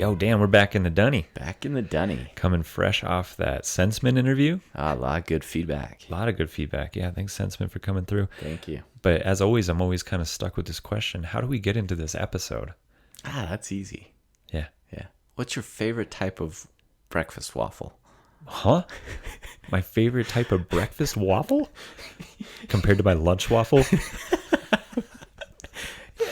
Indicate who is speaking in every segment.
Speaker 1: Yo, Dan, we're back in the dunny.
Speaker 2: Back in the dunny.
Speaker 1: Coming fresh off that Senseman interview.
Speaker 2: A lot of good feedback.
Speaker 1: A lot of good feedback. Yeah, thanks, Senseman, for coming through.
Speaker 2: Thank you.
Speaker 1: But as always, I'm always kind of stuck with this question. How do we get into this episode?
Speaker 2: That's easy.
Speaker 1: Yeah.
Speaker 2: Yeah. What's your favorite type of breakfast waffle?
Speaker 1: Huh? My favorite type of breakfast waffle? Compared to my lunch waffle?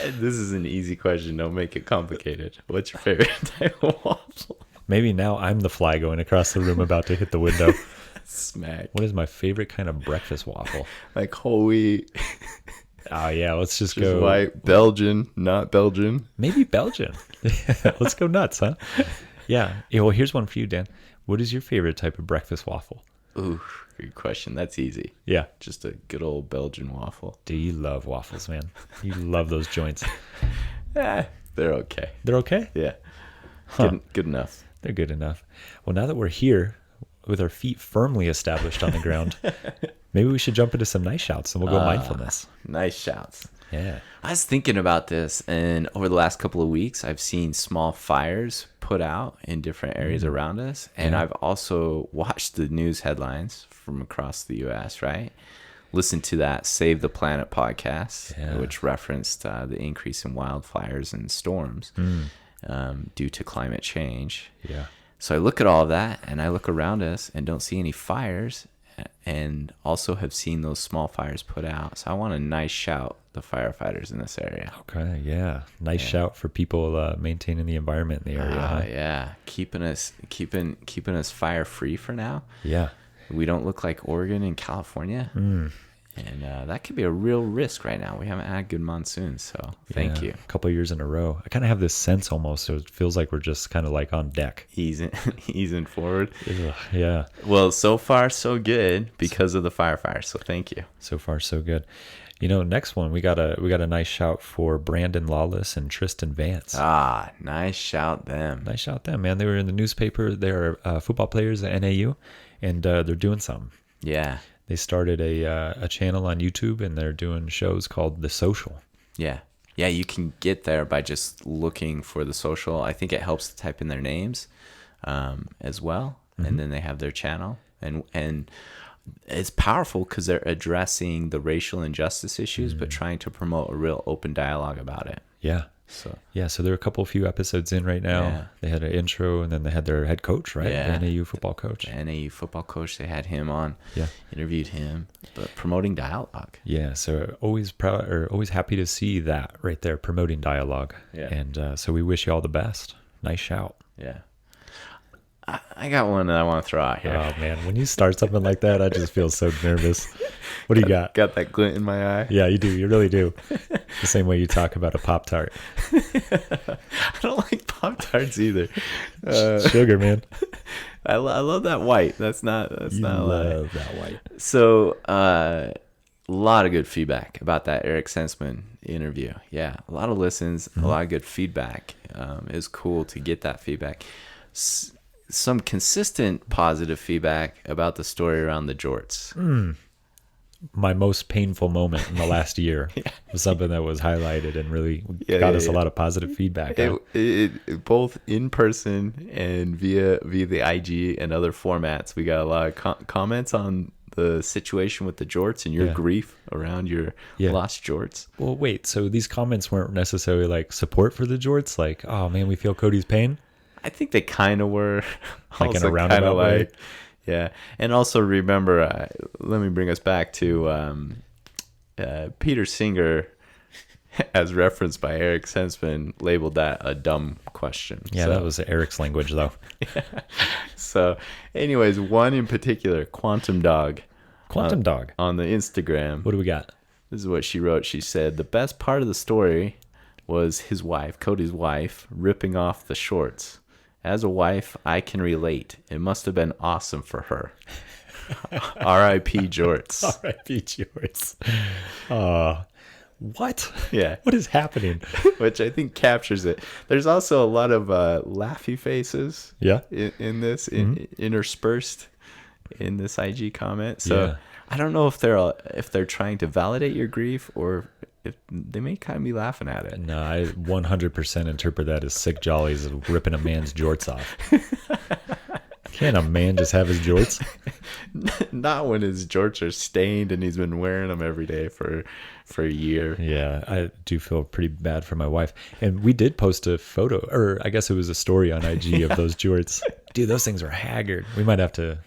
Speaker 2: This is an easy question. Don't make it complicated. What's your favorite type of waffle?
Speaker 1: Maybe now I'm the fly going across the room about to hit the window.
Speaker 2: Smack.
Speaker 1: What is my favorite kind of breakfast waffle?
Speaker 2: Like whole wheat.
Speaker 1: Oh, yeah. Let's just
Speaker 2: Just
Speaker 1: go.
Speaker 2: white. Belgian, not Belgian.
Speaker 1: Maybe Belgian. Let's go nuts, huh? Yeah. Well, here's one for you, Dan. What is your favorite type of breakfast waffle?
Speaker 2: Ooh, good question. That's easy.
Speaker 1: Yeah.
Speaker 2: Just a good old Belgian waffle.
Speaker 1: Do you love waffles, man? You love those joints.
Speaker 2: They're okay.
Speaker 1: They're okay?
Speaker 2: Yeah.
Speaker 1: Huh.
Speaker 2: Good enough.
Speaker 1: They're good enough. Well, now that we're here with our feet firmly established on the ground, maybe we should jump into some nice shouts and we'll go mindfulness.
Speaker 2: Nice shouts.
Speaker 1: Yeah.
Speaker 2: I was thinking about this, and over the last couple of weeks, I've seen small fires put out in different areas around us. And I've also watched the news headlines from across the U.S., right? Listened to that Save the Planet podcast, which referenced the increase in wildfires and storms due to climate change.
Speaker 1: Yeah.
Speaker 2: So I look at all of that, and I look around us and don't see any fires, and also have seen those small fires put out. So I want a nice shout the firefighters in this area.
Speaker 1: Okay, yeah. Nice shout for people maintaining the environment in the area. Huh?
Speaker 2: Yeah, keeping us fire free for now.
Speaker 1: Yeah.
Speaker 2: We don't look like Oregon and California. And that could be a real risk right now. We haven't had good monsoons, so thank you.
Speaker 1: A couple of years in a row. I kind of have this sense almost, so it feels like we're just kind of like on deck.
Speaker 2: Easing forward.
Speaker 1: Ugh, yeah.
Speaker 2: Well, so far so good because of the firefighters, so thank you.
Speaker 1: So far so good. You know, next one we got a nice shout for Brandon Lawless and Tristan Vance.
Speaker 2: Nice shout them.
Speaker 1: Nice shout them, man. They were in the newspaper. They're football players at NAU, and they're doing something.
Speaker 2: Yeah.
Speaker 1: They started a channel on YouTube, and they're doing shows called The Social.
Speaker 2: Yeah. Yeah, you can get there by just looking for The Social. I think it helps to type in their names as well, and then they have their channel. And it's powerful because they're addressing the racial injustice issues, but trying to promote a real open dialogue about it.
Speaker 1: Yeah. So there are a few episodes in right now. Yeah. They had an intro, and then they had their head coach, right?
Speaker 2: Yeah.
Speaker 1: The NAU football coach.
Speaker 2: The NAU football coach, they had him on.
Speaker 1: Yeah.
Speaker 2: Interviewed him, but promoting dialogue.
Speaker 1: Yeah. So always proud, or always happy to see that right there, promoting dialogue.
Speaker 2: Yeah.
Speaker 1: And so we wish you all the best. Nice shout.
Speaker 2: Yeah. I got one that I want to throw out here.
Speaker 1: Oh, man. When you start something like that, I just feel so nervous. What do you got?
Speaker 2: Got that glint in my eye.
Speaker 1: Yeah, you do. You really do. The same way you talk about a Pop-Tart.
Speaker 2: I don't like Pop-Tarts either.
Speaker 1: Sugar, man.
Speaker 2: I love that white. That's not a lie.
Speaker 1: Love that white.
Speaker 2: So, a lot of good feedback about that Eric Sensman interview. Yeah, a lot of listens, a lot of good feedback. It was cool to get that feedback. Some consistent positive feedback about the story around the jorts.
Speaker 1: My most painful moment in the last year was something that was highlighted and really got us a lot of positive feedback.
Speaker 2: It both in person and via the IG and other formats. We got a lot of comments on the situation with the jorts and your grief around your lost jorts.
Speaker 1: Well, wait. So these comments weren't necessarily like support for the jorts? Like, oh, man, we feel Cody's pain?
Speaker 2: I think they kind of were.
Speaker 1: Like in a roundabout way?
Speaker 2: Yeah. And also remember, let me bring us back to Peter Singer, as referenced by Eric Sensman, labeled that a dumb question.
Speaker 1: Yeah, that was Eric's language, though.
Speaker 2: So, anyways, one in particular, Quantum Dog.
Speaker 1: Quantum Dog.
Speaker 2: On the Instagram.
Speaker 1: What do we got?
Speaker 2: This is what she wrote. She said, the best part of the story was his wife, Cody's wife, ripping off the shorts. As a wife, I can relate. It must have been awesome for her. R.I.P. Jorts.
Speaker 1: R.I.P. Jorts. What?
Speaker 2: Yeah.
Speaker 1: What is happening?
Speaker 2: Which I think captures it. There's also a lot of laughy faces.
Speaker 1: Yeah.
Speaker 2: In this, interspersed in this IG comment. So I don't know if they're trying to validate your grief or they may kind of be laughing at it.
Speaker 1: No, I 100% interpret that as sick jollies of ripping a man's jorts off. Can't a man just have his jorts?
Speaker 2: Not when his jorts are stained and he's been wearing them every day for a year.
Speaker 1: Yeah, I do feel pretty bad for my wife. And we did post a photo, or I guess it was a story on IG of those jorts. Dude, those things are haggard. We might have to,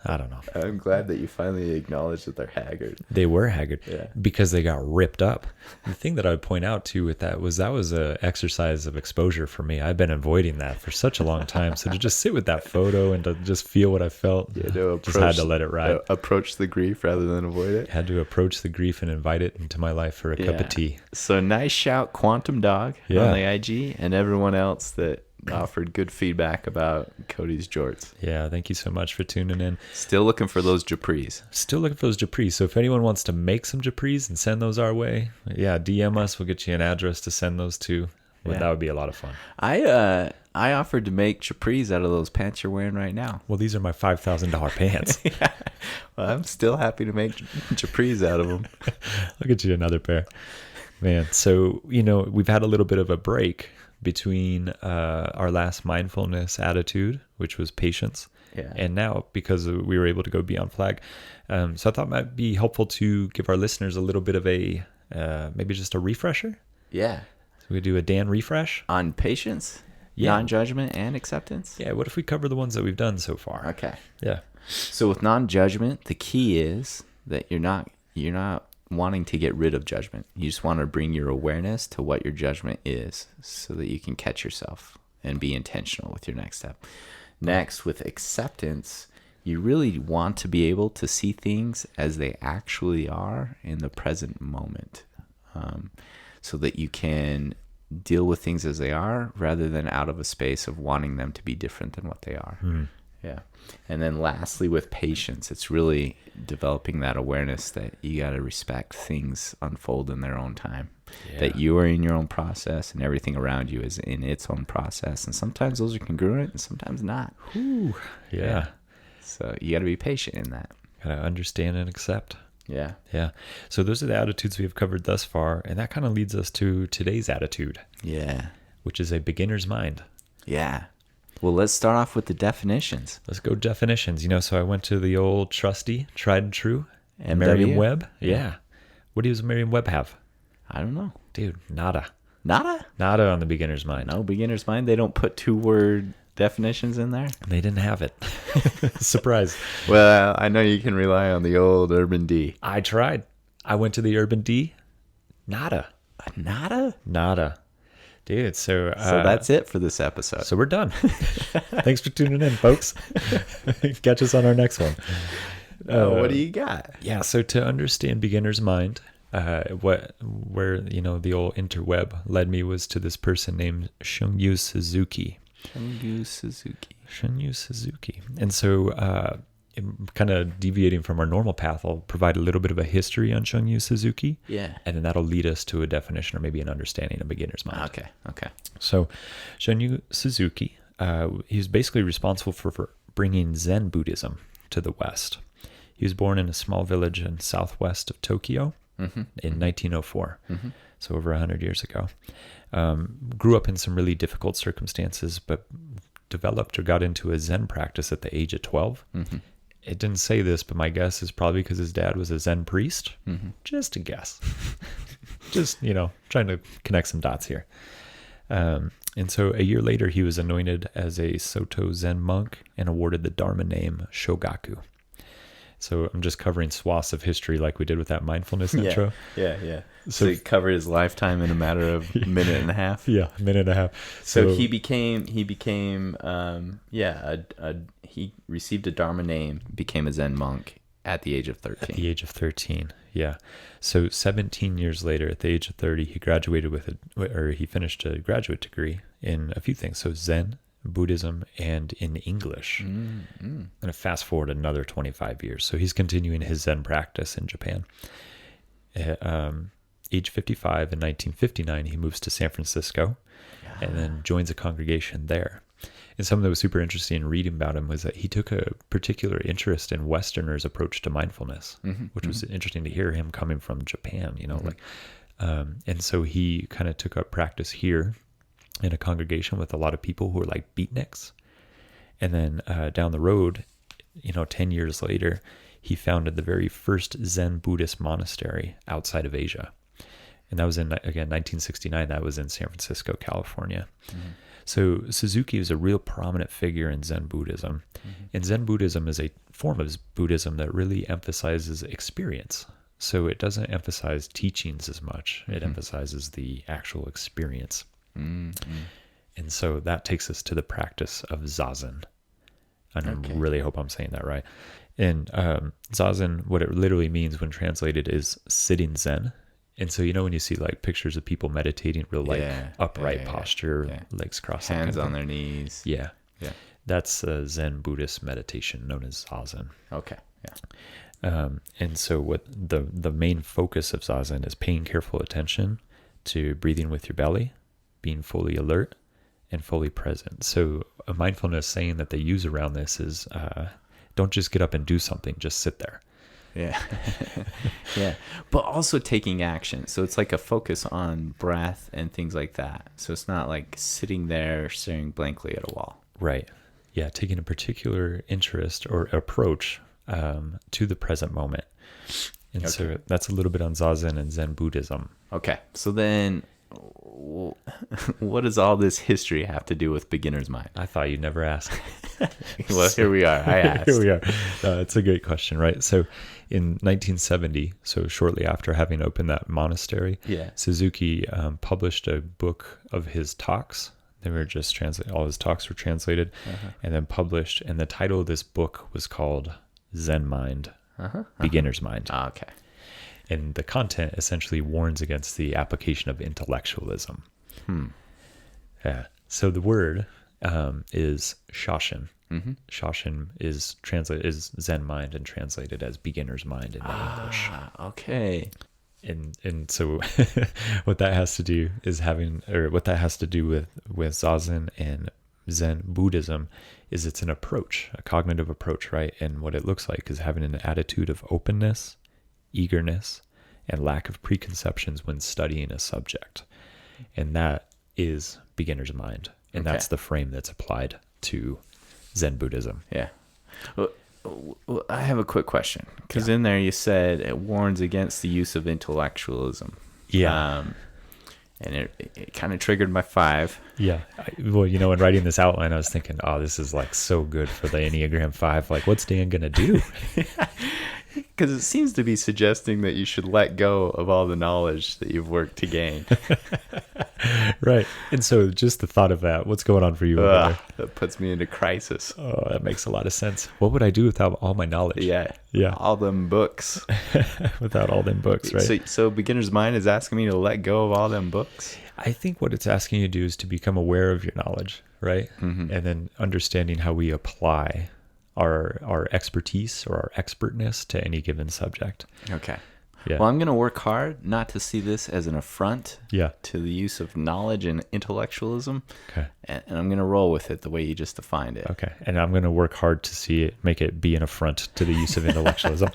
Speaker 1: I don't know.
Speaker 2: I'm glad that you finally acknowledged that they're haggard.
Speaker 1: They were haggard because they got ripped up. The thing that I would point out too with that was a exercise of exposure for me. I've been avoiding that for such a long time. So to just sit with that photo and to just feel what I felt, just had to let it ride.
Speaker 2: Approach the grief rather than avoid it.
Speaker 1: Had to approach the grief and invite it into my life for a cup of tea.
Speaker 2: So nice shout, Quantum Dog on the IG, and everyone else that offered good feedback about Cody's jorts.
Speaker 1: Yeah, thank you so much for tuning in.
Speaker 2: Still looking for those japris.
Speaker 1: So if anyone wants to make some japris and send those our way, DM us. We'll get you an address to send those to. That would be a lot of fun.
Speaker 2: I offered to make japris out of those pants you're wearing right now.
Speaker 1: Well, these are my $5,000 pants.
Speaker 2: Well, I'm still happy to make japris out of them.
Speaker 1: I'll get you another pair. Man, so, we've had a little bit of a break between our last mindfulness attitude, which was patience, and now because we were able to go beyond flag. So I thought it might be helpful to give our listeners a little bit of a, maybe just a refresher.
Speaker 2: Yeah.
Speaker 1: So we do a Dan refresh.
Speaker 2: On patience, non-judgment, and acceptance?
Speaker 1: Yeah, what if we cover the ones that we've done so far?
Speaker 2: Okay.
Speaker 1: Yeah.
Speaker 2: So with non-judgment, the key is that you're not wanting to get rid of judgment. You just want to bring your awareness to what your judgment is so that you can catch yourself and be intentional with your next step. Next, with acceptance, you really want to be able to see things as they actually are in the present moment, so that you can deal with things as they are rather than out of a space of wanting them to be different than what they are. Yeah. And then lastly, with patience, it's really developing that awareness that you got to respect things unfold in their own time, that you are in your own process and everything around you is in its own process. And sometimes those are congruent and sometimes not.
Speaker 1: Yeah.
Speaker 2: So you got to be patient in that.
Speaker 1: Got to understand and accept.
Speaker 2: Yeah.
Speaker 1: Yeah. So those are the attitudes we've covered thus far. And that kind of leads us to today's attitude.
Speaker 2: Yeah.
Speaker 1: Which is a beginner's mind.
Speaker 2: Yeah. Well, let's start off with the definitions.
Speaker 1: Let's go definitions. So I went to the old trusty, tried and true,
Speaker 2: MW?
Speaker 1: Merriam-Web. Yeah. What does Merriam-Web have?
Speaker 2: I don't know.
Speaker 1: Dude, nada.
Speaker 2: Nada?
Speaker 1: Nada on the beginner's mind.
Speaker 2: No, beginner's mind. They don't put 2-word definitions in there?
Speaker 1: They didn't have it. Surprise.
Speaker 2: Well, I know you can rely on the old Urban D.
Speaker 1: I tried. I went to the Urban D. Nada.
Speaker 2: Nada?
Speaker 1: Nada. Dude, so
Speaker 2: that's it for this episode.
Speaker 1: So we're done. Thanks for tuning in, folks. Catch us on our next one.
Speaker 2: What do you got?
Speaker 1: Yeah, so to understand beginner's mind, where the old interweb led me was to this person named Shunryu Suzuki. Shunryu Suzuki. And so kind of deviating from our normal path, I'll provide a little bit of a history on Shunryu Suzuki.
Speaker 2: Yeah.
Speaker 1: And then that'll lead us to a definition or maybe an understanding of beginner's mind.
Speaker 2: Okay.
Speaker 1: So Shunryu Suzuki, he's basically responsible for bringing Zen Buddhism to the West. He was born in a small village in southwest of Tokyo in 1904, so over 100 years ago. Grew up in some really difficult circumstances, but developed or got into a Zen practice at the age of 12. It didn't say this, but my guess is probably because his dad was a Zen priest. Just a guess. Just, trying to connect some dots here. And so a year later, he was anointed as a Soto Zen monk and awarded the Dharma name Shogaku. So I'm just covering swaths of history like we did with that mindfulness intro.
Speaker 2: Yeah. So he covered his lifetime in a matter of a minute and a half.
Speaker 1: Yeah, a minute and a half.
Speaker 2: So he received a Dharma name, became a Zen monk at the age of 13.
Speaker 1: At the age of 13, yeah. So 17 years later, at the age of 30, he graduated he finished a graduate degree in a few things. So Zen, Buddhism, and in English. And fast forward another 25 years. So he's continuing his Zen practice in Japan. Age 55 in 1959, he moves to San Francisco and then joins a congregation there. And something that was super interesting in reading about him was that he took a particular interest in Westerners' approach to mindfulness, which was interesting to hear him coming from Japan. Like And so he kind of took up practice here in a congregation with a lot of people who were like beatniks. And then down the road, 10 years later, he founded the very first Zen Buddhist monastery outside of Asia. And that was in, again, 1969. That was in San Francisco, California. Mm-hmm. So Suzuki is a real prominent figure in Zen Buddhism. Mm-hmm. And Zen Buddhism is a form of Buddhism that really emphasizes experience. So it doesn't emphasize teachings as much. It emphasizes the actual experience. Mm-hmm. And so that takes us to the practice of Zazen. And I really hope I'm saying that right. And Zazen, what it literally means when translated is sitting Zen. And so, when you see like pictures of people meditating, real upright posture, legs crossed,
Speaker 2: hands on their knees.
Speaker 1: Yeah. That's a Zen Buddhist meditation known as Zazen.
Speaker 2: Okay.
Speaker 1: And so what the main focus of Zazen is paying careful attention to breathing with your belly, being fully alert and fully present. So a mindfulness saying that they use around this is don't just get up and do something, just sit there.
Speaker 2: Yeah. But also taking action. So it's like a focus on breath and things like that. So it's not like sitting there staring blankly at a wall.
Speaker 1: Right. Yeah. Taking a particular interest or approach to the present moment. And so that's a little bit on Zazen and Zen Buddhism.
Speaker 2: Okay. So then what does all this history have to do with beginner's mind?
Speaker 1: I thought you'd never ask.
Speaker 2: Well, here we are. I asked.
Speaker 1: Here we are. It's a great question, right? So in 1970, so shortly after having opened that monastery, Suzuki published a book of his talks. They were just translated. All his talks were translated and then published. And the title of this book was called Zen Mind, Beginner's Mind.
Speaker 2: Okay.
Speaker 1: And the content essentially warns against the application of intellectualism. Yeah. So the word is Shoshin. Mm-hmm. Shoshin is Zen Mind and translated as beginner's mind in English.
Speaker 2: Okay.
Speaker 1: And so what that has to do with Zazen and Zen Buddhism is it's an approach, a cognitive approach, right? And what it looks like is having an attitude of openness, eagerness, and lack of preconceptions when studying a subject. And that is beginner's mind. And that's the frame that's applied to Zen Buddhism.
Speaker 2: Yeah. Well, I have a quick question. Because in there you said it warns against the use of intellectualism.
Speaker 1: Yeah.
Speaker 2: And it kind of triggered my 5.
Speaker 1: Yeah. Well, in writing this outline, I was thinking, this is like so good for the Enneagram 5. Like, what's Dan going to do?
Speaker 2: Because it seems to be suggesting that you should let go of all the knowledge that you've worked to gain.
Speaker 1: Right. And so just the thought of that, what's going on for you?
Speaker 2: That puts me into crisis.
Speaker 1: Oh, that makes a lot of sense. What would I do without all my knowledge?
Speaker 2: Yeah. All them books.
Speaker 1: Without all them books, right?
Speaker 2: So beginner's mind is asking me to let go of all them books?
Speaker 1: I think what it's asking you to do is to become aware of your knowledge, right? Mm-hmm. And then understanding how we apply our expertise or our expertness to any given subject.
Speaker 2: Okay.
Speaker 1: Yeah.
Speaker 2: Well, I'm going to work hard not to see this as an affront to the use of knowledge and intellectualism. Okay. And I'm going to roll with it the way you just defined it.
Speaker 1: Okay. And I'm going to work hard to make it be an affront to the use of intellectualism.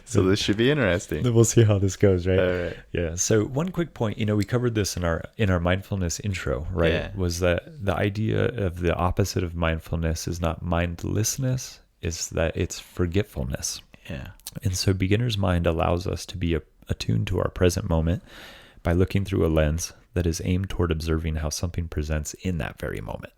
Speaker 2: So this should be interesting.
Speaker 1: We'll see how this goes, right?
Speaker 2: All right.
Speaker 1: Yeah. So one quick point, we covered this in our mindfulness intro, right?
Speaker 2: Yeah.
Speaker 1: Was that the idea of the opposite of mindfulness is not mindlessness, is that it's forgetfulness.
Speaker 2: Yeah.
Speaker 1: And so beginner's mind allows us to be attuned to our present moment by looking through a lens that is aimed toward observing how something presents in that very moment,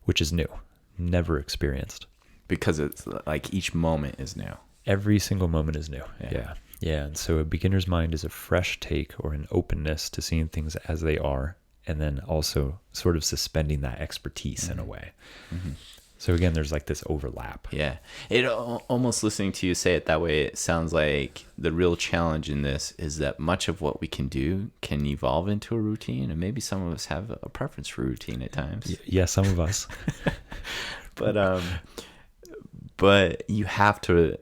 Speaker 1: which is new, never experienced.
Speaker 2: Because it's like each moment is new.
Speaker 1: Every single moment is new. Yeah. And so a beginner's mind is a fresh take or an openness to seeing things as they are, and then also sort of suspending that expertise in a way. Mm-hmm. So again, there's like this overlap.
Speaker 2: Yeah. It almost listening to you say it that way, it sounds like the real challenge in this is that much of what we can do can evolve into a routine. And maybe some of us have a preference for routine at times.
Speaker 1: Yeah, some of us.
Speaker 2: But you have to,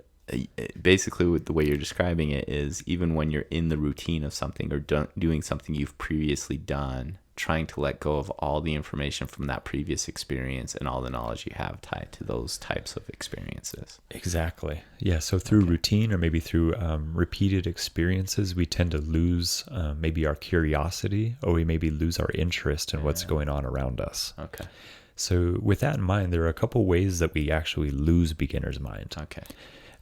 Speaker 2: basically with the way you're describing it is even when you're in the routine of something or doing something you've previously done, trying to let go of all the information from that previous experience and all the knowledge you have tied to those types of experiences.
Speaker 1: Exactly. Yeah. So through routine or maybe through repeated experiences, we tend to lose maybe our curiosity, or we maybe lose our interest in what's going on around us.
Speaker 2: Okay.
Speaker 1: So with that in mind, there are a couple ways that we actually lose beginner's mind.
Speaker 2: Okay.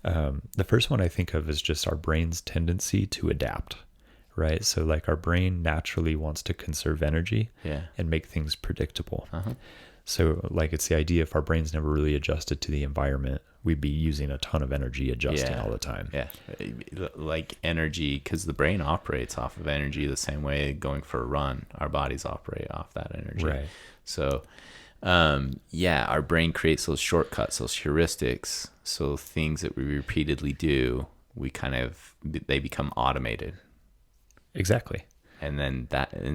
Speaker 1: The first one I think of is just our brain's tendency to adapt, right? So like our brain naturally wants to conserve energy and make things predictable. So like it's the idea, if our brain's never really adjusted to the environment, we'd be using a ton of energy adjusting all the time.
Speaker 2: Yeah. Like energy, because the brain operates off of energy the same way going for a run, our bodies operate off that energy.
Speaker 1: Right.
Speaker 2: So our brain creates those shortcuts, those heuristics. So things that we repeatedly do, they become automated.
Speaker 1: Exactly.
Speaker 2: And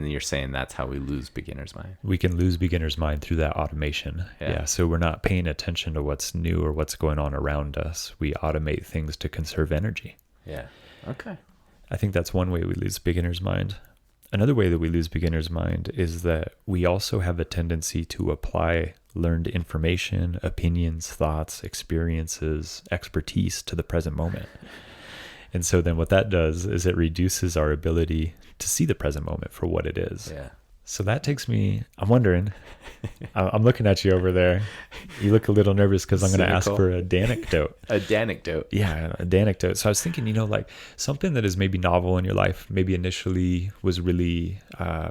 Speaker 2: you're saying that's how we lose beginner's mind.
Speaker 1: We can lose beginner's mind through that automation. Yeah. So we're not paying attention to what's new or what's going on around us. We automate things to conserve energy.
Speaker 2: Yeah. Okay.
Speaker 1: I think that's one way we lose beginner's mind. Another way that we lose beginner's mind is that we also have a tendency to apply learned information, opinions, thoughts, experiences, expertise to the present moment. And so then what that does is it reduces our ability to see the present moment for what it is.
Speaker 2: Yeah.
Speaker 1: So that takes me, I'm wondering, I'm looking at you over there. You look a little nervous because I'm going to ask for a danecdote.
Speaker 2: A danecdote.
Speaker 1: Yeah, a danecdote. So I was thinking, like something that is maybe novel in your life, maybe initially was really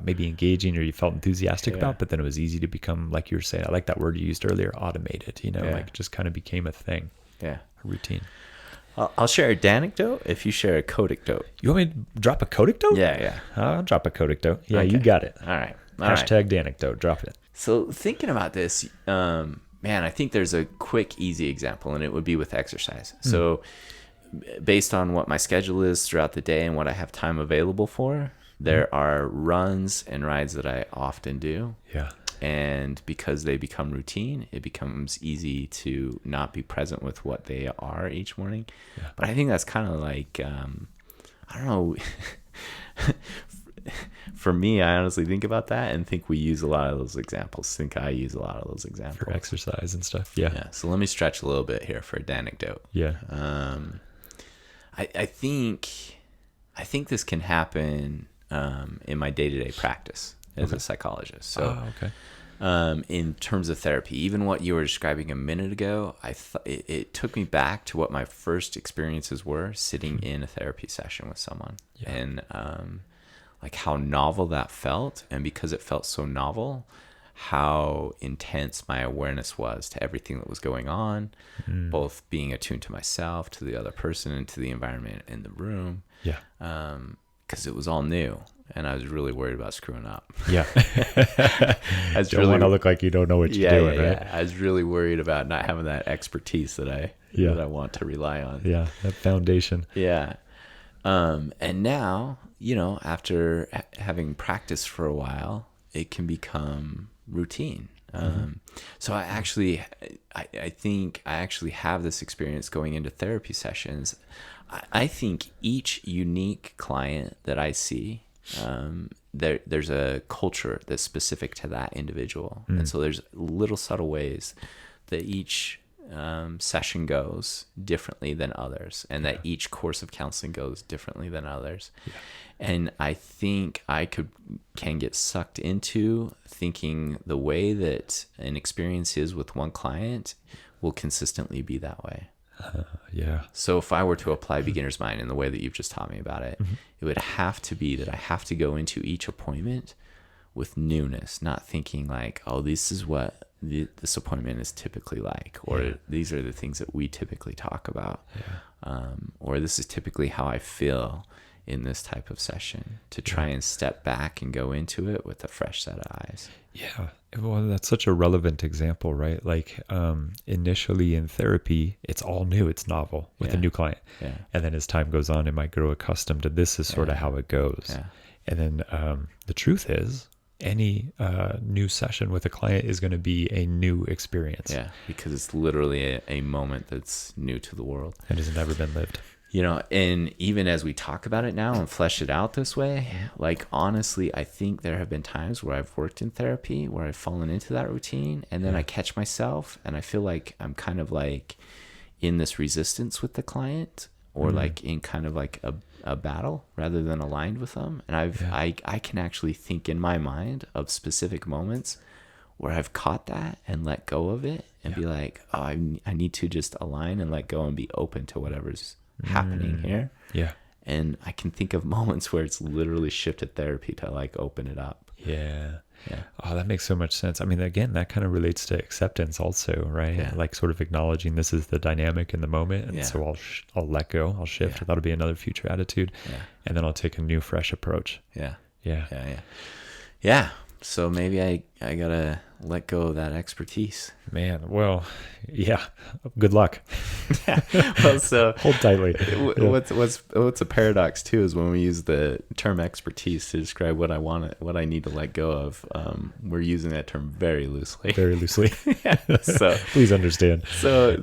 Speaker 1: maybe engaging or you felt enthusiastic about, but then it was easy to become, like you were saying, I like that word you used earlier, automated, like just kind of became a thing.
Speaker 2: Yeah.
Speaker 1: A routine.
Speaker 2: I'll share a danecdote if you share a codicdote.
Speaker 1: You want me to drop a codicdote?
Speaker 2: Yeah.
Speaker 1: I'll drop a codicdote. Yeah,
Speaker 2: Okay.
Speaker 1: You got it.
Speaker 2: All right.
Speaker 1: Hashtag danecdote. Drop it.
Speaker 2: So thinking about this, I think there's a quick, easy example, and it would be with exercise. So based on what my schedule is throughout the day and what I have time available for, there are runs and rides that I often do.
Speaker 1: Yeah.
Speaker 2: And because they become routine, it becomes easy to not be present with what they are each morning. Yeah. But I think that's kind of like, I don't know. For me, I honestly think about that and think we use a lot of those examples. I use a lot of those examples.
Speaker 1: For exercise and stuff. Yeah.
Speaker 2: So let me stretch a little bit here for a danecdote.
Speaker 1: Yeah.
Speaker 2: I think this can happen in my day-to-day practice as a psychologist. So, in terms of therapy, even what you were describing a minute ago, it took me back to what my first experiences were sitting in a therapy session with someone, and like how novel that felt, and because it felt so novel, how intense my awareness was to everything that was going on, both being attuned to myself, to the other person, and to the environment in the room. Yeah. Because it was all new. And I was really worried about screwing up. Yeah. I
Speaker 1: don't want to look like you don't know what you're doing, right?
Speaker 2: Yeah. I was really worried about not having that expertise that I want to rely on.
Speaker 1: Yeah, that foundation.
Speaker 2: Yeah. And now, after having practiced for a while, it can become routine. So I think I actually have this experience going into therapy sessions. I think each unique client that I see, there's a culture that's specific to that individual. And so there's little subtle ways that each session goes differently than others, and that each course of counseling goes differently than others. And I think I can get sucked into thinking the way that an experience is with one client will consistently be that way. So if I were to apply beginner's mind in the way that you've just taught me about it, it would have to be that I have to go into each appointment with newness, not thinking like, oh, this is what this appointment is typically like, or these are the things that we typically talk about, or this is typically how I feel in this type of session, to try and step back and go into it with a fresh set of eyes.
Speaker 1: Yeah. Well, that's such a relevant example, right? Like initially in therapy, it's all new, it's novel with a new client. And then as time goes on, it might grow accustomed to this is sort of how it goes. And then the truth is, any new session with a client is going to be a new experience.
Speaker 2: Because it's literally a moment that's new to the world.
Speaker 1: It has never been lived.
Speaker 2: And even as we talk about it now and flesh it out this way, like, honestly, I think there have been times where I've worked in therapy where I've fallen into that routine, and then I catch myself and I feel like I'm kind of like in this resistance with the client, or like in kind of like a battle rather than aligned with them. And I can actually think in my mind of specific moments where I've caught that and let go of it and be like, oh, I need to just align and let go and be open to whatever's happening here.
Speaker 1: Yeah.
Speaker 2: And I can think of moments where it's literally shifted therapy to like open it up.
Speaker 1: Yeah. Oh, that makes so much sense. I mean, again, that kind of relates to acceptance also, right?
Speaker 2: Yeah.
Speaker 1: Like sort of acknowledging this is the dynamic in the moment. And so I'll let go, I'll shift.
Speaker 2: Yeah.
Speaker 1: That'll be another future attitude.
Speaker 2: Yeah.
Speaker 1: And then I'll take a new, fresh approach.
Speaker 2: Yeah.
Speaker 1: Yeah.
Speaker 2: So maybe I gotta let go of that expertise.
Speaker 1: Man, well, yeah. Good luck.
Speaker 2: Well, so
Speaker 1: hold tightly.
Speaker 2: What's a paradox too is when we use the term expertise to describe what I need to let go of. We're using that term very loosely.
Speaker 1: Very loosely.
Speaker 2: So
Speaker 1: please understand.
Speaker 2: So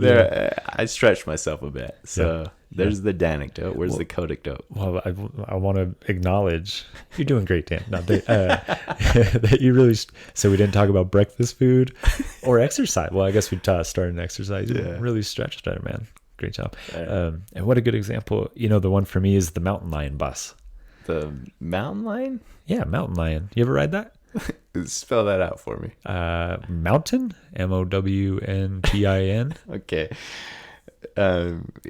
Speaker 2: I stretched myself a bit. So there's the danecdote. Where's the codicdote?
Speaker 1: Well, I want to acknowledge you're doing great, Dan. Not that you really. So we didn't talk about breakfast food or exercise. Well, I guess we started an exercise. You really stretched there, man. Great job. And what a good example. The one for me is the mountain lion bus.
Speaker 2: The mountain lion?
Speaker 1: Yeah, mountain lion. You ever ride that?
Speaker 2: Spell that out for me.
Speaker 1: Mountain, MOWNTIN.
Speaker 2: Okay.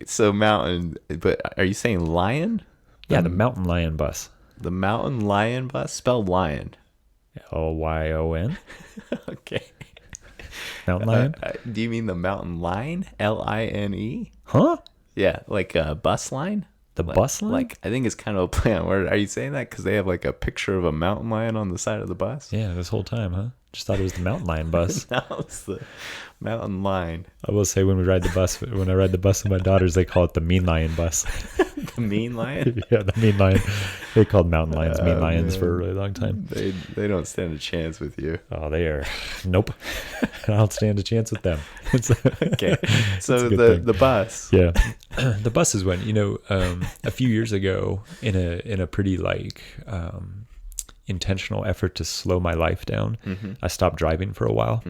Speaker 2: So mountain, but are you saying lion?
Speaker 1: Yeah, the mountain lion bus.
Speaker 2: The mountain lion bus? Spell lion.
Speaker 1: LYON.
Speaker 2: Okay.
Speaker 1: Mountain lion?
Speaker 2: Do you mean the mountain line? LINE?
Speaker 1: Huh?
Speaker 2: Yeah, like a bus line?
Speaker 1: Bus line?
Speaker 2: Like, I think it's kind of a play on word. Are you saying that because they have like a picture of a mountain lion on the side of the bus?
Speaker 1: Yeah, this whole time, huh? Just thought it was the mountain lion bus.
Speaker 2: No, it's the mountain lion.
Speaker 1: I will say when I ride the bus with my daughters, they call it the mean lion bus.
Speaker 2: The mean lion?
Speaker 1: Yeah, the mean lion. They called mountain lions mean lions for a really long time.
Speaker 2: They don't stand a chance with you.
Speaker 1: Oh, they are. Nope. I don't stand a chance with them.
Speaker 2: Okay. So the bus.
Speaker 1: Yeah. The bus is when, a few years ago in a pretty intentional effort to slow my life down, I stopped driving for a while.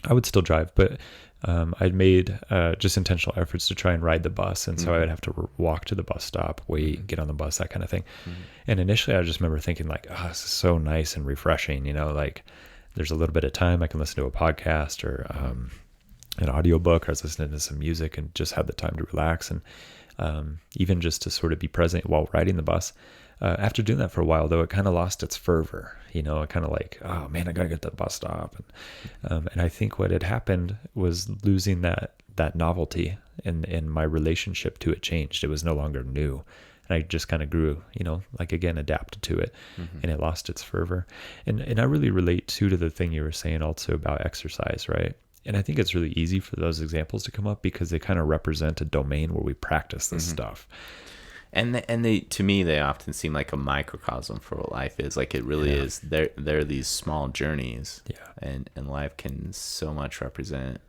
Speaker 1: I would still drive, but I'd made just intentional efforts to try and ride the bus. And so I would have to walk to the bus stop, wait, get on the bus, that kind of thing. And initially I just remember thinking like, oh, this is so nice and refreshing. Like there's a little bit of time I can listen to a podcast or an audiobook. I was listening to some music and just had the time to relax. And even just to sort of be present while riding the bus. After doing that for a while, though, it kind of lost its fervor. It kind of like, oh man, I gotta get to the bus stop. And I think what had happened was losing that novelty, and my relationship to it changed. It was no longer new. And I just kind of grew, again, adapted to it, and it lost its fervor. And I really relate too to the thing you were saying also about exercise, right? And I think it's really easy for those examples to come up because they kind of represent a domain where we practice this stuff.
Speaker 2: And they to me they often seem like a microcosm for what life is. Like it really is. They're these small journeys. Yeah. And life can so much represent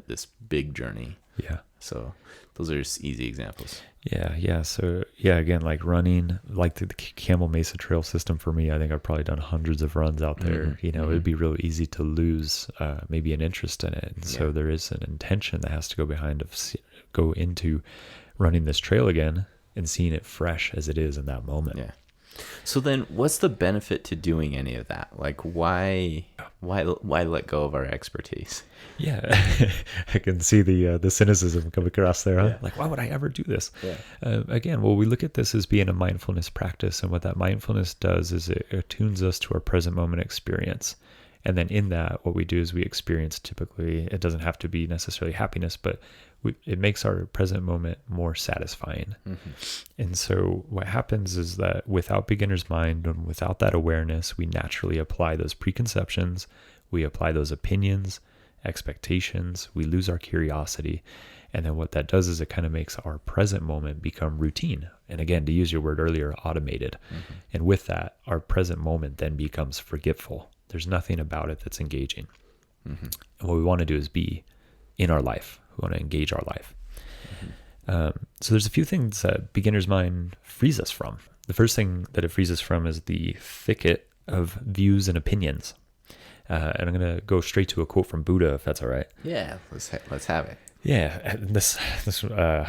Speaker 2: this big journey. Yeah. So those are just easy examples.
Speaker 1: Yeah. So again, like running, like the Campbell Mesa Trail system for me, I think I've probably done hundreds of runs out there. It'd be real easy to lose maybe an interest in it. And so there is an intention that has to go into running this trail again and seeing it fresh as it is in that moment. Yeah.
Speaker 2: So then what's the benefit to doing any of that? Like why let go of our expertise?
Speaker 1: Yeah. I can see the cynicism come across there. Huh? Yeah. Like, why would I ever do this? Yeah. Again, we look at this as being a mindfulness practice. And what that mindfulness does is it attunes us to our present moment experience. And then in that, what we do is we experience typically, it doesn't have to be necessarily happiness, but it makes our present moment more satisfying. And so what happens is that without beginner's mind and without that awareness, we naturally apply those preconceptions, we apply those opinions, expectations, we lose our curiosity. And then what that does is it kind of makes our present moment become routine. And again, to use your word earlier, automated. And with that, our present moment then becomes forgetful. There's nothing about it that's engaging. And what we want to do is be in our life. We want to engage our life. So there's a few things that beginner's mind frees us from. The first thing that it frees us from is the thicket of views and opinions. And I'm going to go straight to a quote from Buddha, if that's all right.
Speaker 2: Yeah, let's have it.
Speaker 1: Yeah,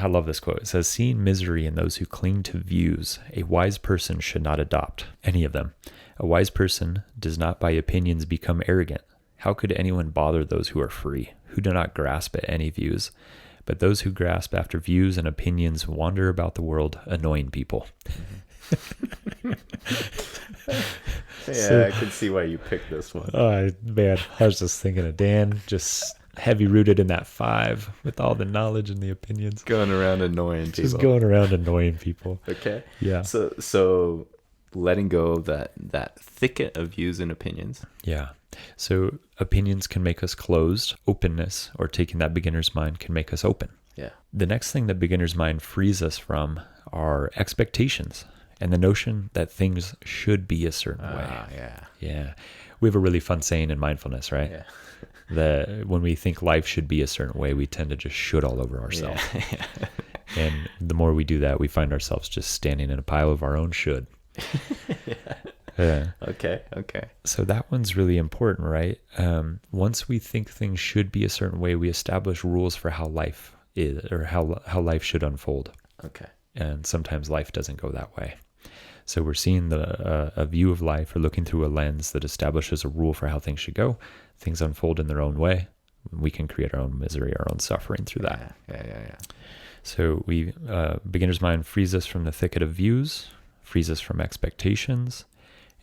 Speaker 1: I love this quote. It says, "Seeing misery in those who cling to views, a wise person should not adopt any of them. A wise person does not by opinions become arrogant. How could anyone bother those who are free, who do not grasp at any views? But those who grasp after views and opinions wander about the world, annoying people."
Speaker 2: Yeah, I can see why you picked this one.
Speaker 1: Oh, man, I was just thinking of Dan, just heavy rooted in that 5 with all the knowledge and the opinions.
Speaker 2: Going around annoying people.
Speaker 1: Just going around annoying people.
Speaker 2: Okay.
Speaker 1: Yeah.
Speaker 2: So letting go of that thicket of views and opinions.
Speaker 1: Yeah. So opinions can make us closed. Openness, or taking that beginner's mind, can make us open.
Speaker 2: Yeah.
Speaker 1: The next thing that beginner's mind frees us from are expectations and the notion that things should be a certain way.
Speaker 2: Yeah.
Speaker 1: Yeah. We have a really fun saying in mindfulness, right?
Speaker 2: Yeah.
Speaker 1: That when we think life should be a certain way, we tend to just should all over ourselves.
Speaker 2: Yeah.
Speaker 1: And the more we do that, we find ourselves just standing in a pile of our own should.
Speaker 2: Okay.
Speaker 1: So that one's really important, right? Once we think things should be a certain way, we establish rules for how life is, or how life should unfold.
Speaker 2: Okay.
Speaker 1: And sometimes life doesn't go that way. So we're seeing a view of life, or looking through a lens that establishes a rule for how things should go. Things unfold in their own way. We can create our own misery, our own suffering through that.
Speaker 2: Yeah.
Speaker 1: So beginner's mind frees us from the thicket of views, frees us from expectations.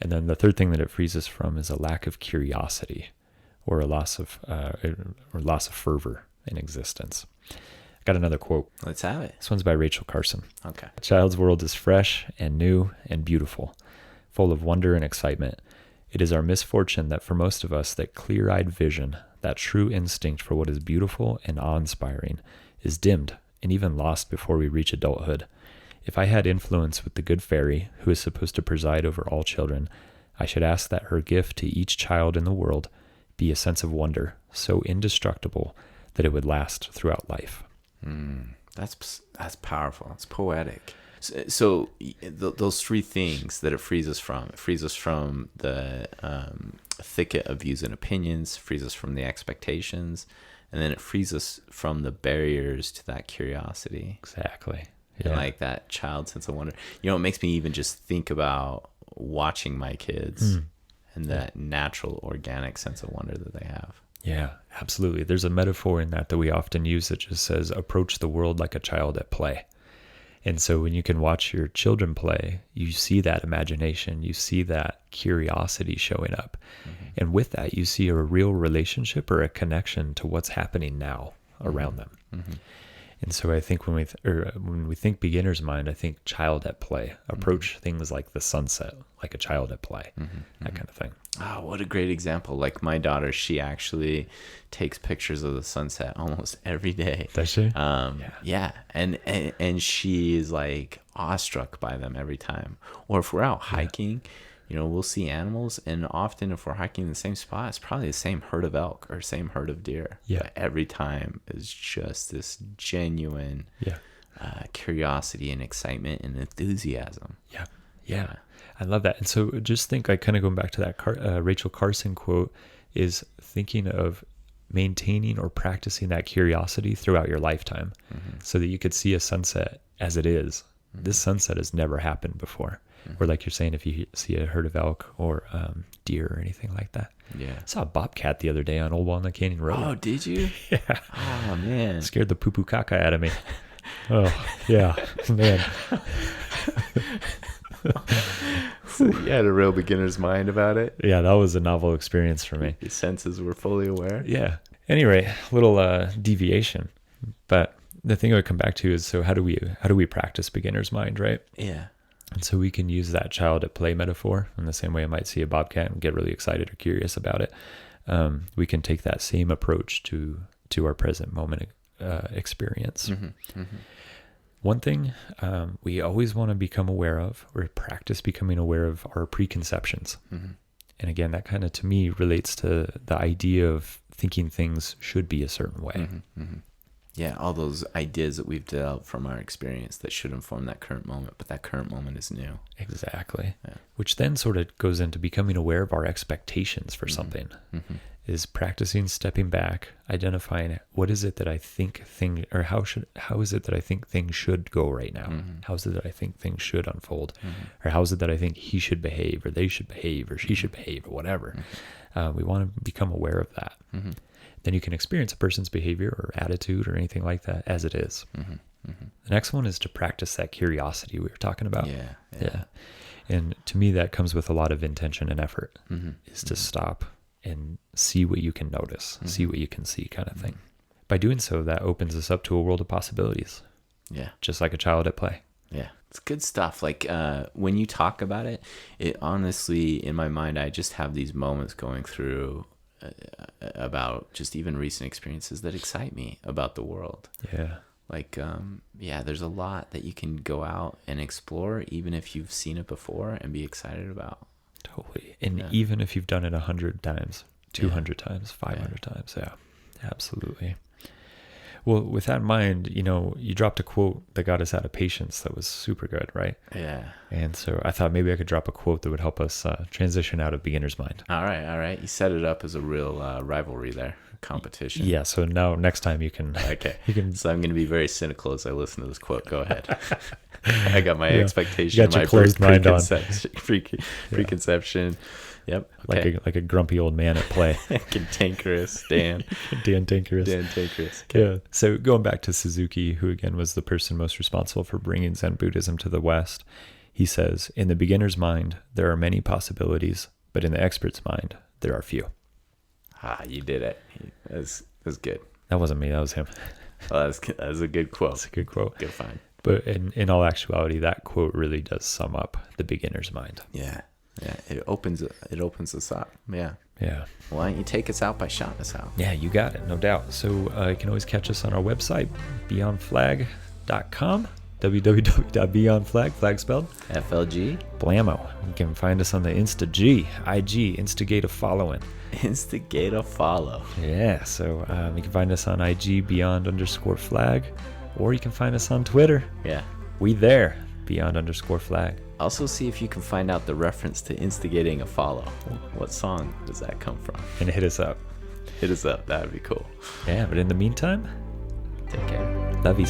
Speaker 1: And then the third thing that it frees us from is a lack of curiosity, or a loss of fervor in existence. Got another quote.
Speaker 2: Let's have it.
Speaker 1: This one's by Rachel Carson.
Speaker 2: Okay.
Speaker 1: "A child's world is fresh and new and beautiful, full of wonder and excitement. It is our misfortune that for most of us, that clear-eyed vision, that true instinct for what is beautiful and awe-inspiring, is dimmed and even lost before we reach adulthood. If I had influence with the good fairy, who is supposed to preside over all children, I should ask that her gift to each child in the world be a sense of wonder so indestructible that it would last throughout life."
Speaker 2: That's powerful. It's poetic. So those three things that it frees us from the thicket of views and opinions, frees us from the expectations, and then it frees us from the barriers to that curiosity.
Speaker 1: Exactly.
Speaker 2: Yeah. And like that child sense of wonder. It makes me even just think about watching my kids and that natural, organic sense of wonder that they have.
Speaker 1: Yeah, absolutely. There's a metaphor in that we often use that just says, approach the world like a child at play. And so when you can watch your children play, you see that imagination, you see that curiosity showing up. Mm-hmm. And with that, you see a real relationship or a connection to what's happening now around them. Mm-hmm. And so I think when we think beginner's mind, I think child at play. Approach things like the sunset, like a child at play, that kind of thing.
Speaker 2: Oh, what a great example. Like my daughter, she actually takes pictures of the sunset almost every day.
Speaker 1: Does she?
Speaker 2: Yeah. And she is like awestruck by them every time. Or if we're out hiking, we'll see animals, and often if we're hiking in the same spot, it's probably the same herd of elk or same herd of deer.
Speaker 1: Yeah.
Speaker 2: But every time is just this genuine curiosity and excitement and enthusiasm.
Speaker 1: Yeah. I love that. And so just think, like kind of going back to that Rachel Carson quote, is thinking of maintaining or practicing that curiosity throughout your lifetime so that you could see a sunset as it is. This sunset has never happened before. Or like you're saying, if you see a herd of elk or deer or anything like that.
Speaker 2: Yeah.
Speaker 1: I saw a bobcat the other day on Old Walnut Canyon Road.
Speaker 2: Oh, did you?
Speaker 1: Yeah.
Speaker 2: Oh, man.
Speaker 1: Scared the poo-poo caca out of me. Oh, yeah, man.
Speaker 2: So you had a real beginner's mind about it?
Speaker 1: Yeah, that was a novel experience for me.
Speaker 2: Your senses were fully aware?
Speaker 1: Yeah. Anyway, a little deviation. But the thing I would come back to is, so how do we practice beginner's mind, right?
Speaker 2: Yeah.
Speaker 1: And so we can use that child at play metaphor in the same way I might see a bobcat and get really excited or curious about it. We can take that same approach to our present moment experience. One thing we always want to become aware of, or practice becoming aware of, are preconceptions. And again, that kind of to me relates to the idea of thinking things should be a certain way.
Speaker 2: Yeah, all those ideas that we've developed from our experience that should inform that current moment, but that current moment is new.
Speaker 1: Exactly.
Speaker 2: Yeah.
Speaker 1: Which then sort of goes into becoming aware of our expectations for something. Is practicing stepping back, identifying what is it that I think or how is it that I think things should go right now? How is it that I think things should unfold? Or how is it that I think he should behave, or they should behave, or she should behave, or whatever? We want to become aware of that. Then you can experience a person's behavior or attitude or anything like that as it is. The next one is to practice that curiosity we were talking about. Yeah. And to me, that comes with a lot of intention and effort, is to stop and see what you can notice, see what you can see, kind of thing. By doing so, that opens us up to a world of possibilities.
Speaker 2: Yeah.
Speaker 1: Just like a child at play.
Speaker 2: Yeah. It's good stuff. Like when you talk about it, it honestly, in my mind, I just have these moments going through about just even recent experiences that excite me about the world.
Speaker 1: Yeah.
Speaker 2: Like, there's a lot that you can go out and explore, even if you've seen it before, and be excited about.
Speaker 1: Totally. And even if you've done it 100 times, 200 times, 500 times. Yeah, absolutely. Well, with that in mind, you dropped a quote that got us out of patience that was super good, right?
Speaker 2: Yeah.
Speaker 1: And so I thought maybe I could drop a quote that would help us transition out of beginner's mind.
Speaker 2: All right. You set it up as a real rivalry there, competition.
Speaker 1: Yeah, so now next time you can...
Speaker 2: Okay.
Speaker 1: You can.
Speaker 2: So I'm going to be very cynical as I listen to this quote. Go ahead. I got my expectation.
Speaker 1: You got your closed mind on.
Speaker 2: Preconception. Yep. Okay.
Speaker 1: Like a grumpy old man at play.
Speaker 2: Cantankerous Dan.
Speaker 1: Dan Tankerous.
Speaker 2: Okay.
Speaker 1: Yeah. So going back to Suzuki, who again was the person most responsible for bringing Zen Buddhism to the West, he says, "In the beginner's mind, there are many possibilities, but in the expert's mind, there are few."
Speaker 2: You did it. That was good.
Speaker 1: That wasn't me. That was him.
Speaker 2: Well, that was a good quote.
Speaker 1: That's a good quote.
Speaker 2: Good find.
Speaker 1: But in all actuality, that quote really does sum up the beginner's mind.
Speaker 2: Yeah. It opens us up. Yeah. Why don't you take us out by shouting us out?
Speaker 1: Yeah, you got it, no doubt. So you can always catch us on our website, beyondflag.com, www.beyondflag, flag spelled
Speaker 2: FLG.
Speaker 1: Blammo. You can find us on the IG, instigate a following.
Speaker 2: Instigate a follow.
Speaker 1: Yeah, so you can find us on IG, beyond_flag, or you can find us on Twitter.
Speaker 2: Yeah.
Speaker 1: We there, beyond_flag.
Speaker 2: Also see if you can find out the reference to instigating a follow. What song does that come from?
Speaker 1: And hit us up.
Speaker 2: Hit us up. That would be cool.
Speaker 1: Yeah, but in the meantime,
Speaker 2: take care.
Speaker 1: Love you.